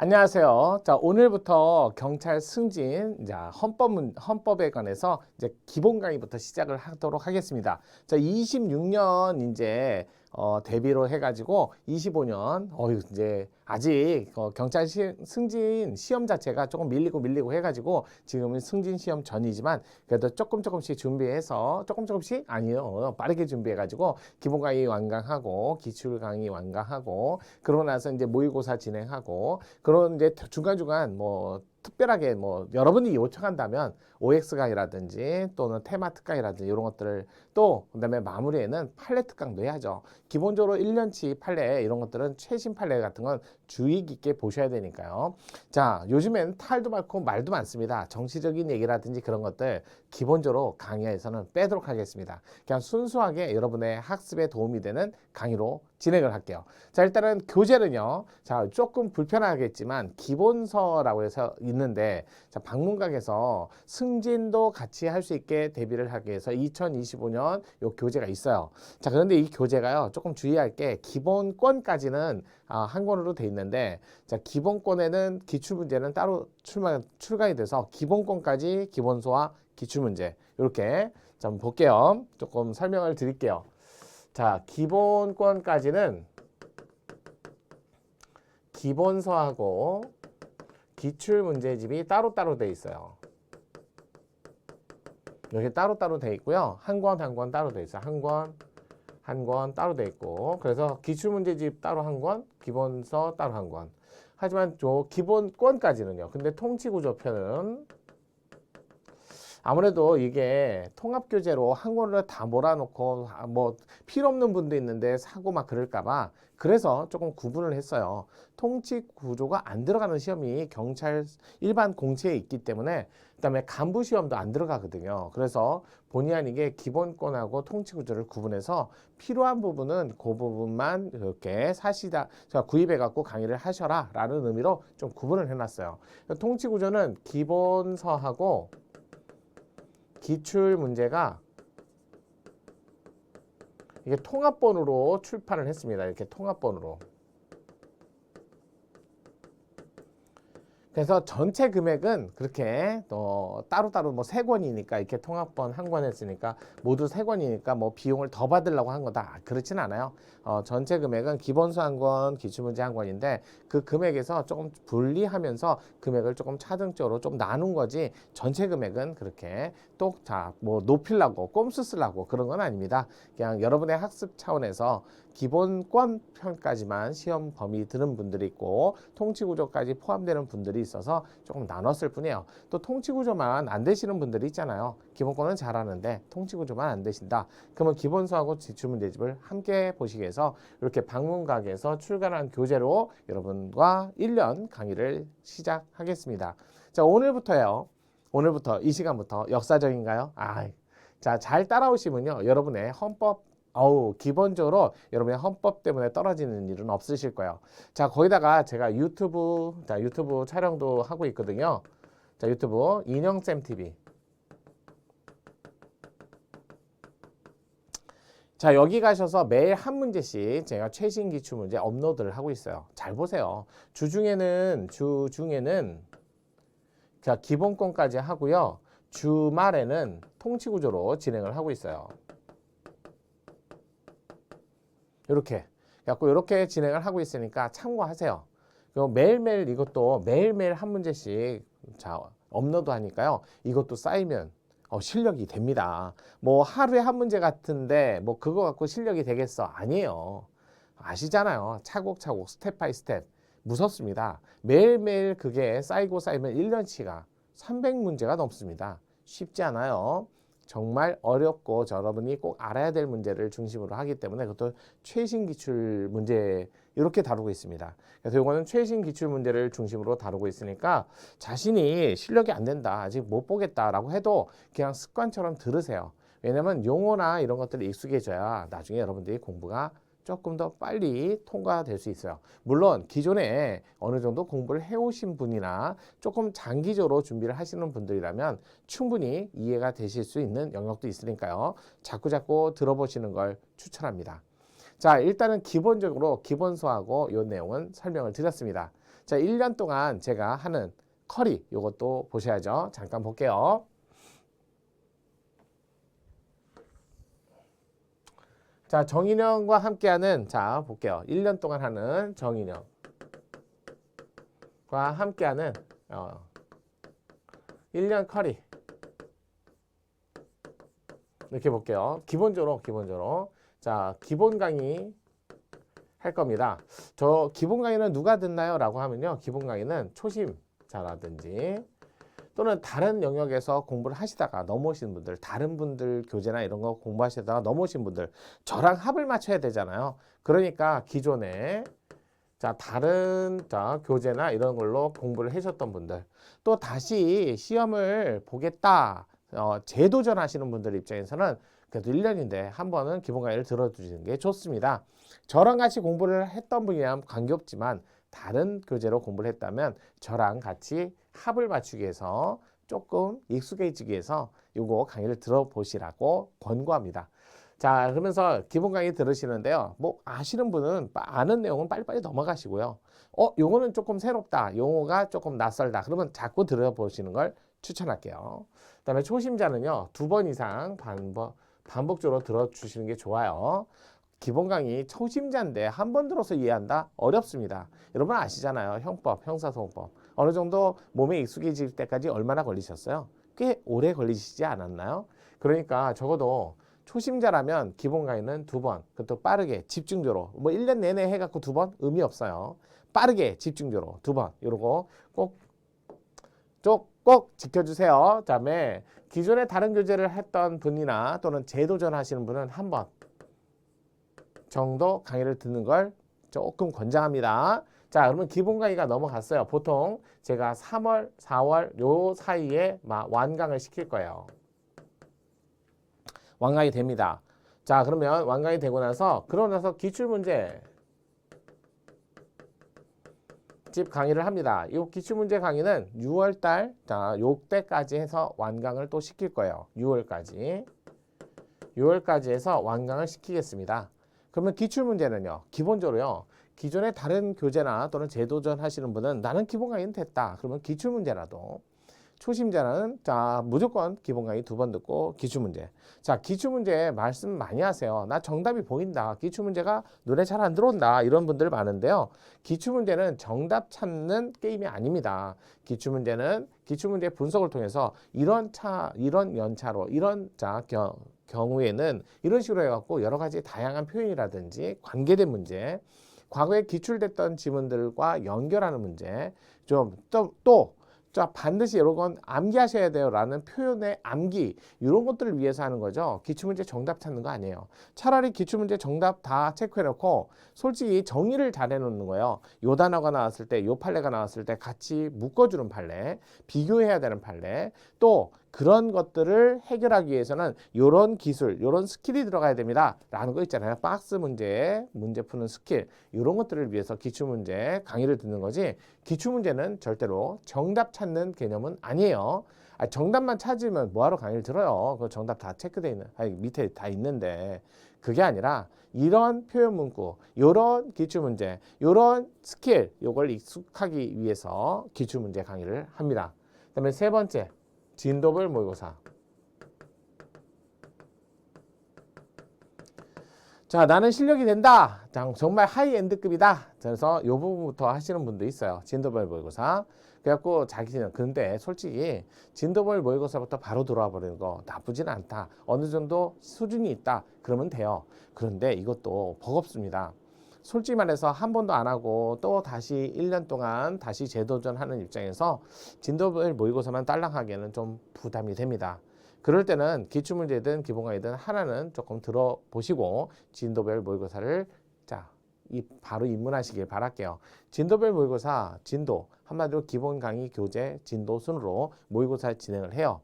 안녕하세요. 자, 오늘부터 경찰 승진, 자, 헌법에 관해서 이제 기본 강의부터 시작을 하도록 하겠습니다. 자, 26년 이제 대비로 해가지고 25년, 이제 아직 경찰 승진 시험 자체가 조금 밀리고 해가지고 지금은 승진 시험 전이지만 그래도 조금씩 준비해서 조금씩 아니요, 빠르게 준비해가지고 기본 강의 완강하고 기출 강의 완강하고 그러고 나서 이제 모의고사 진행하고 그런 이제 중간중간 뭐 특별하게 뭐 여러분이 요청한다면 OX 강의라든지 또는 테마 특강이라든지 이런 것들을 또 그다음에 마무리에는 판례 특강도 해야죠. 기본적으로 1년치 판례 이런 것들은 최신 판례 같은 건 주의 깊게 보셔야 되니까요. 자, 요즘엔 탈도 많고 말도 많습니다. 정치적인 얘기라든지 그런 것들 기본적으로 강의에서는 빼도록 하겠습니다. 그냥 순수하게 여러분의 학습에 도움이 되는 강의로 진행을 할게요. 자, 일단은 교재는요. 자, 조금 불편하겠지만 기본서라고 해서 있는데 자, 방문각에서 승진도 같이 할 수 있게 대비를 하기 위해서 2025년 요 교재가 있어요. 자, 그런데 이 교재가요. 조금 주의할 게 기본권까지는 한 권으로 돼 있는데 자, 기본권에는 기출문제는 따로 출간이 돼서 기본권까지 기본소와 기출문제 이렇게 좀 볼게요. 조금 설명을 드릴게요. 자, 기본권까지는 기본서하고 기출문제집이 따로따로 돼 있어요. 여기 따로따로 돼 있고요. 한 권 따로 돼 있어요. 한 권 따로 돼 있고 그래서 기출문제집 따로 한 권, 기본서 따로 한 권. 하지만 저 기본권까지는요. 근데 통치구조편은 아무래도 이게 통합교재로 한 권을 다 몰아놓고 뭐 필요 없는 분도 있는데 사고 막 그럴까봐 그래서 조금 구분을 했어요. 통치구조가 안 들어가는 시험이 경찰 일반 공채에 있기 때문에 그다음에 간부 시험도 안 들어가거든요. 그래서 본의 아니게 기본권하고 통치구조를 구분해서 필요한 부분은 그 부분만 이렇게 구입해 갖고 강의를 하셔라 라는 의미로 좀 구분을 해놨어요. 통치구조는 기본서하고 기출 문제가 이게 통합본으로 출판을 했습니다. 이렇게 통합본으로. 그래서 전체 금액은 그렇게 따로따로 뭐 세 권이니까 이렇게 통합본 한 권 했으니까 모두 세 권이니까 뭐 비용을 더 받으려고 한 거다. 그렇진 않아요. 전체 금액은 기본서 한 권, 기출문제 한 권인데 그 금액에서 조금 분리하면서 금액을 조금 차등적으로 좀 나눈 거지 전체 금액은 그렇게 또 뭐 높이려고 꼼수 쓰려고 그런 건 아닙니다. 그냥 여러분의 학습 차원에서 기본권 편까지만 시험 범위 드는 분들이 있고 통치구조까지 포함되는 분들이 있어서 조금 나눴을 뿐이에요. 또 통치구조만 안 되시는 분들이 있잖아요. 기본권은 잘하는데 통치구조만 안 되신다. 그러면 기본서하고 기출문제집을 함께 보시기 위해서 이렇게 방문각에서 출간한 교재로 여러분과 1년 강의를 시작하겠습니다. 자, 오늘부터 이 시간부터 역사적인가요? 자, 잘 따라오시면요. 여러분의 헌법 기본적으로 여러분의 헌법 때문에 떨어지는 일은 없으실 거예요. 자, 거기다가 제가 유튜브 촬영도 하고 있거든요. 자, 유튜브 인형쌤 TV. 자, 여기 가셔서 매일 한 문제씩 제가 최신 기출 문제 업로드를 하고 있어요. 잘 보세요. 주중에는 자, 기본권까지 하고요. 주말에는 통치구조로 진행을 하고 있어요. 이렇게 진행을 하고 있으니까 참고하세요. 그리고 매일매일 이것도 매일매일 한 문제씩 자, 업로드 하니까요. 이것도 쌓이면 실력이 됩니다. 뭐 하루에 한 문제 같은데 뭐 그거 갖고 실력이 되겠어? 아니에요. 아시잖아요. 차곡차곡 스텝 바이 스텝. 무섭습니다. 매일매일 그게 쌓이고 쌓이면 1년치가 300문제가 넘습니다. 쉽지 않아요. 정말 어렵고 여러분이 꼭 알아야 될 문제를 중심으로 하기 때문에 그것도 최신 기출 문제 이렇게 다루고 있습니다. 그래서 이거는 최신 기출 문제를 중심으로 다루고 있으니까 자신이 실력이 안 된다, 아직 못 보겠다라고 해도 그냥 습관처럼 들으세요. 왜냐면 용어나 이런 것들이 익숙해져야 나중에 여러분들이 공부가 조금 더 빨리 통과될 수 있어요. 물론 기존에 어느 정도 공부를 해오신 분이나 조금 장기적으로 준비를 하시는 분들이라면 충분히 이해가 되실 수 있는 영역도 있으니까요. 자꾸 들어보시는 걸 추천합니다. 자, 일단은 기본적으로 기본수하고 요 내용은 설명을 드렸습니다. 자, 1년 동안 제가 하는 커리 요것도 보셔야죠. 잠깐 볼게요. 자, 정인영과 함께하는, 자, 볼게요. 1년 동안 하는 정인영과 함께하는 1년 커리. 이렇게 볼게요. 기본적으로. 자, 기본 강의 할 겁니다. 저 기본 강의는 누가 듣나요? 라고 하면요. 기본 강의는 초심자라든지 또는 다른 영역에서 공부를 하시다가 넘어오신 분들, 다른 분들 교재나 이런 거 공부하시다가 넘어오신 분들, 저랑 합을 맞춰야 되잖아요. 그러니까 기존에 자, 다른 교재나 이런 걸로 공부를 하셨던 분들, 또 다시 시험을 보겠다, 재도전하시는 분들 입장에서는 그래도 1년인데 한 번은 기본 강의를 들어주시는 게 좋습니다. 저랑 같이 공부를 했던 분이랑 관계없지만 다른 교재로 공부를 했다면 저랑 같이 합을 맞추기 위해서 조금 익숙해지기 위해서 요거 강의를 들어보시라고 권고합니다. 자, 그러면서 기본 강의 들으시는데요. 뭐 아시는 분은 아는 내용은 빨리빨리 넘어가시고요. 요거는 조금 새롭다. 용어가 조금 낯설다. 그러면 자꾸 들어보시는 걸 추천할게요. 그다음에 초심자는요. 2번 이상 반복적으로 들어주시는 게 좋아요. 기본 강의 초심자인데 한 번 들어서 이해한다? 어렵습니다. 여러분 아시잖아요. 형법, 형사소송법. 어느 정도 몸에 익숙해질 때까지 얼마나 걸리셨어요? 꽤 오래 걸리시지 않았나요? 그러니까 적어도 초심자라면 기본 강의는 2번, 그것도 빠르게 집중적으로 뭐 1년 내내 해갖고 2번 의미 없어요. 빠르게 집중적으로 2번 이러고 꼭 지켜주세요. 그다음에 기존에 다른 교재를 했던 분이나 또는 재도전 하시는 분은 한 번 정도 강의를 듣는 걸 조금 권장합니다. 자, 그러면 기본 강의가 넘어갔어요. 보통 제가 3월, 4월 요 사이에 완강을 시킬 거예요. 완강이 됩니다. 자, 그러면 완강이 되고 나서 그러고 나서 기출문제 집 강의를 합니다. 이 기출문제 강의는 6월달 자, 요때까지 해서 완강을 또 시킬 거예요. 6월까지 해서 완강을 시키겠습니다. 그러면 기출문제는요. 기본적으로요. 기존에 다른 교재나 또는 재도전 하시는 분은 나는 기본 강의는 됐다. 그러면 기출문제라도 초심자는 자 무조건 기본 강의 2번 듣고 기출문제. 자, 기출문제 말씀 많이 하세요. 나 정답이 보인다. 기출문제가 눈에 잘 안 들어온다. 이런 분들 많은데요. 기출문제는 정답 찾는 게임이 아닙니다. 기출문제는 기출문제 분석을 통해서 이런 연차로 이런 경우에는 이런 식으로 해갖고 여러 가지 다양한 표현이라든지 관계된 문제, 과거에 기출됐던 지문들과 연결하는 문제, 자, 반드시 이런 건 암기하셔야 돼요 라는 표현의 암기 이런 것들을 위해서 하는 거죠. 기출문제 정답 찾는 거 아니에요. 차라리 기출문제 정답 다 체크해놓고 솔직히 정의를 잘 해놓는 거예요. 요 단어가 나왔을 때, 요 판례가 나왔을 때 같이 묶어주는 판례, 비교해야 되는 판례, 또 그런 것들을 해결하기 위해서는 이런 기술, 이런 스킬이 들어가야 됩니다 라는 거 있잖아요. 박스 문제 푸는 스킬 이런 것들을 위해서 기출문제 강의를 듣는 거지, 기출문제는 절대로 정답 찾는 개념은 아니에요. 정답만 찾으면 뭐하러 강의를 들어요. 그 정답 다 체크되어 있는, 밑에 다 있는데. 그게 아니라 이런 표현 문구, 이런 기출문제, 이런 스킬 요걸 익숙하기 위해서 기출문제 강의를 합니다. 그다음에 3번째 진도별 모의고사. 자, 나는 실력이 된다. 정말 하이엔드급이다. 그래서 이 부분부터 하시는 분도 있어요. 진도별 모의고사. 그래갖고 자기는 근데 솔직히 진도별 모의고사부터 바로 들어와 버리는 거 나쁘진 않다. 어느 정도 수준이 있다. 그러면 돼요. 그런데 이것도 버겁습니다. 솔직히 말해서 한 번도 안 하고 또 다시 1년 동안 다시 재도전하는 입장에서 진도별 모의고사만 딸랑하기에는 좀 부담이 됩니다. 그럴 때는 기출문제든 기본강의든 하나는 조금 들어보시고 진도별 모의고사를 바로 입문하시길 바랄게요. 진도별 모의고사 진도 한마디로 기본강의 교재 진도 순으로 모의고사 진행을 해요.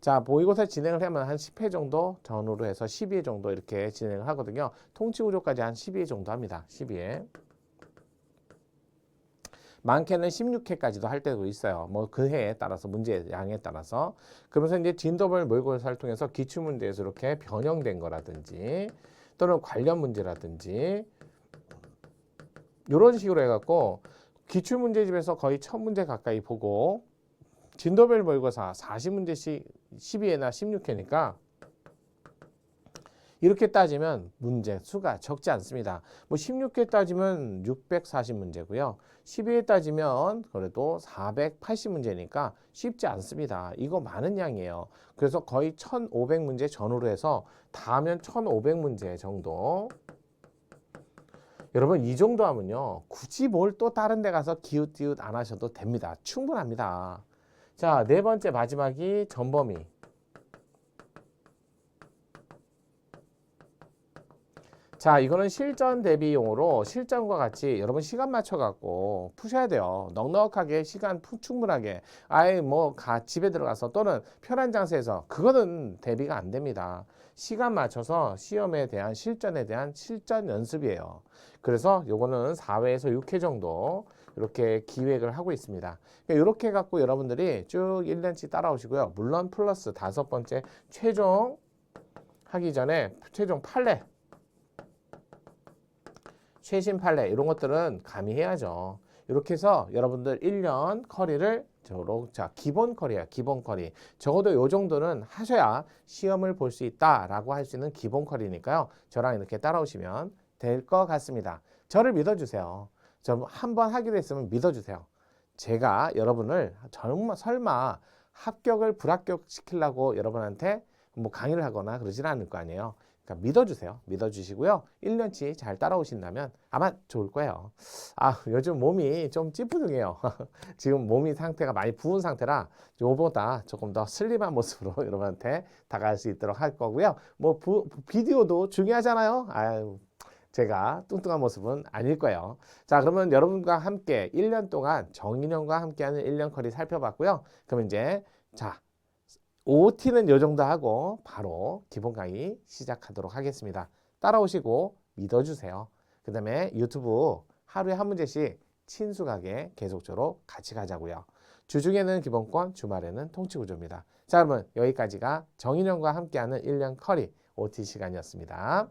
자, 모의고사 진행을 하면 한 10회 정도 전후로 해서 12회 정도 이렇게 진행을 하거든요. 통치구조까지 한 12회 정도 합니다. 12회. 많게는 16회까지도 할 때도 있어요. 뭐 그 해에 따라서 문제 양에 따라서. 그러면서 이제 진도별 모의고사를 통해서 기출문제에서 이렇게 변형된 거라든지 또는 관련 문제라든지 이런 식으로 해갖고 기출문제집에서 거의 1000문제 가까이 보고 진도별 모의고사 40문제씩 12회나 16회니까 이렇게 따지면 문제 수가 적지 않습니다. 뭐 16회 따지면 640문제고요. 12회 따지면 그래도 480문제니까 쉽지 않습니다. 이거 많은 양이에요. 그래서 거의 1500문제 전후로 해서 다 하면 1500문제 정도. 여러분 이 정도 하면요. 굳이 뭘 또 다른 데 가서 기웃기웃 안 하셔도 됩니다. 충분합니다. 자, 네 번째 마지막이 전범위. 자, 이거는 실전 대비용으로 실전과 같이 여러분 시간 맞춰갖고 푸셔야 돼요. 넉넉하게 시간 충분하게. 아예 뭐 집에 들어가서 또는 편한 장소에서 그거는 대비가 안 됩니다. 시간 맞춰서 시험에 대한 실전에 대한 실전 연습이에요. 그래서 요거는 4회에서 6회 정도 이렇게 기획을 하고 있습니다. 이렇게 해갖고 여러분들이 쭉 1년치 따라오시고요. 물론 플러스 5번째 최종 하기 전에 최종 판례 최신 판례 이런 것들은 가미해야죠. 이렇게 해서 여러분들 1년 커리를 자, 기본 커리야, 기본 커리. 적어도 요 정도는 하셔야 시험을 볼 수 있다라고 할 수 있는 기본 커리니까요. 저랑 이렇게 따라오시면 될 것 같습니다. 저를 믿어주세요. 저 한번 하기로 했으면 믿어주세요. 제가 여러분을 설마 합격을 불합격 시키려고 여러분한테 뭐 강의를 하거나 그러지는 않을 거 아니에요. 그러니까 믿어주세요. 믿어주시고요. 1년치 잘 따라오신다면 아마 좋을 거예요. 아, 요즘 몸이 좀 찌뿌둥해요. 지금 몸이 상태가 많이 부은 상태라 요보다 조금 더 슬림한 모습으로 여러분한테 다가갈 수 있도록 할 거고요. 뭐 비디오도 중요하잖아요. 아유, 제가 뚱뚱한 모습은 아닐 거예요. 자, 그러면 여러분과 함께 1년 동안 정인영과 함께하는 1년 커리 살펴봤고요. 그럼 이제 자, OT는 요 정도 하고 바로 기본 강의 시작하도록 하겠습니다. 따라오시고 믿어주세요. 그 다음에 유튜브 하루에 한 문제씩 친숙하게 계속적으로 같이 가자고요. 주중에는 기본권, 주말에는 통치구조입니다. 자, 그러면 여기까지가 정인영과 함께하는 1년 커리 OT 시간이었습니다.